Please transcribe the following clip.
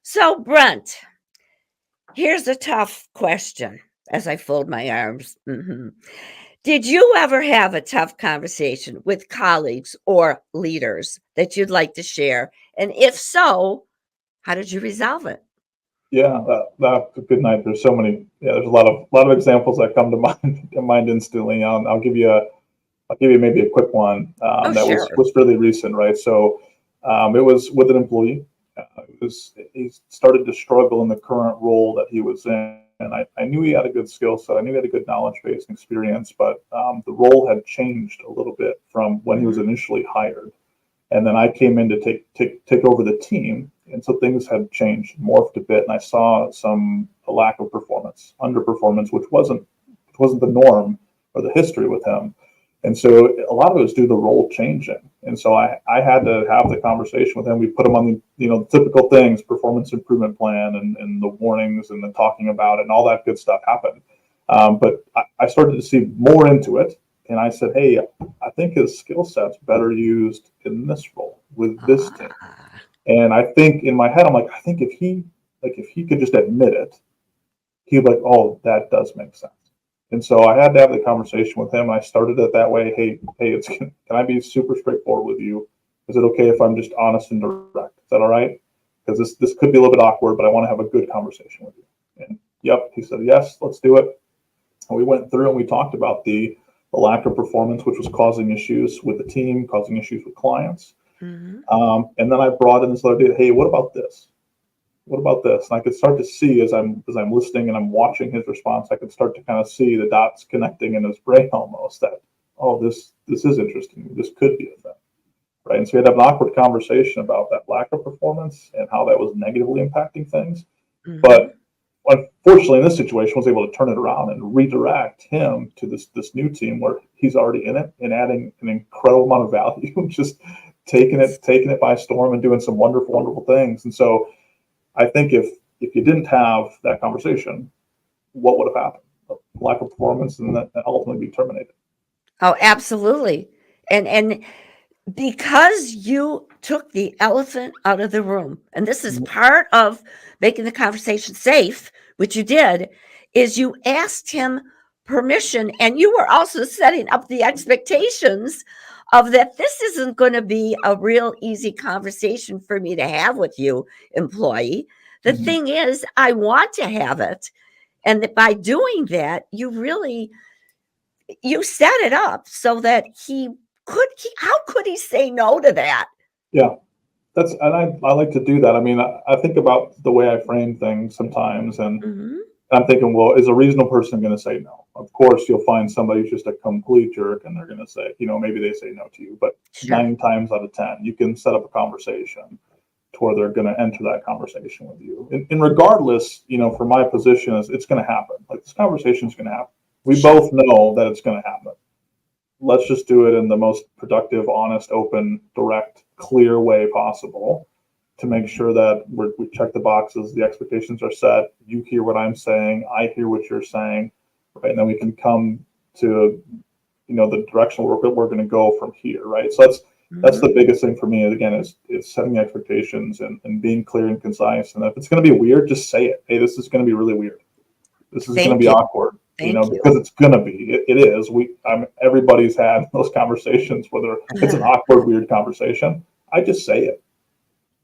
So, Brent, here's a tough question as I fold my arms. Did you ever have a tough conversation with colleagues or leaders that you'd like to share? And if so, how did you resolve it? Yeah, that's a good night. There's so many. Yeah, there's a lot of examples that come to mind instantly. I'll give you maybe a quick one Oh, that was sure. was really recent, right? So it was with an employee. He started to struggle in the current role that he was in. I knew he had a good skill set. I knew he had a good knowledge base and experience, but the role had changed a little bit from when he was Mhm. initially hired. And then I came in to take over the team, and so things had changed, morphed a bit, and I saw a lack of performance, underperformance, which wasn't the norm or the history with him. And so a lot of it was due to the role changing. And so I had to have the conversation with him. We put him on the typical things, performance improvement plan and the warnings and the talking about it and all that good stuff happened. But I started to see more into it. And I said, hey, I think his skill set's better used in this role with this team. Ah, And I think in my head, I'm like, I think if he could just admit it, he'd be like, oh, that does make sense. And so I had to have the conversation with him. I started it that way. Hey, can I be super straightforward with you? Is it okay if I'm just honest and direct? Is that all right? Because this could be a little bit awkward, but I want to have a good conversation with you. And yep, he said yes, let's do it. And we went through and we talked about the lack of performance, which was causing issues with the team, causing issues with clients. mhm. And then I brought in this other data. Hey, what about this? What about this? And I could start to see as I'm listening and I'm watching his response, I could start to kind of see the dots connecting in his brain almost that, oh, this is interesting. This could be a thing. Right. And so we had to have an awkward conversation about that lack of performance and how that was negatively impacting things. Mhm. But unfortunately, in this situation, I was able to turn it around and redirect him to this new team where he's already in it and adding an incredible amount of value, just taking it by storm and doing some wonderful things. And so I think if you didn't have that conversation, what would have happened? A lack of performance, and that ultimately be terminated. Oh, absolutely. And because you took the elephant out of the room, and this is part of making the conversation safe, which you did, is you asked him permission and you were also setting up the expectations of that this isn't going to be a real easy conversation for me to have with you, employee. The Mm-hmm. thing is, I want to have it. And that by doing that, you set it up so that how could he say no to that? Yeah, I like to do that. I mean, I think about the way I frame things sometimes, and Mhm. I'm thinking, well, is a reasonable person going to say no? Of course, you'll find somebody who's just a complete jerk, and they're going to say, maybe they say no to you, but Sure. 9 times out of 10, you can set up a conversation to where they're going to enter that conversation with you. And regardless, for my position, is it's going to happen. Like this conversation is going to happen. We Sure. both know that it's going to happen. Let's just do it in the most productive, honest, open, direct, clear way possible to make sure that we check the boxes, the expectations are set. You hear what I'm saying, I hear what you're saying, right? And then we can come to the direction we're going to go from here, right? So that's Mhm. the biggest thing for me. Again, is setting the expectations and being clear and concise. And if it's going to be weird, just say it. Hey, this is going to be really weird. This is going to Thank be you. awkward, Thank you. because it's going to be. It is. Everybody's had those conversations, whether it's an awkward, weird conversation. I just say it.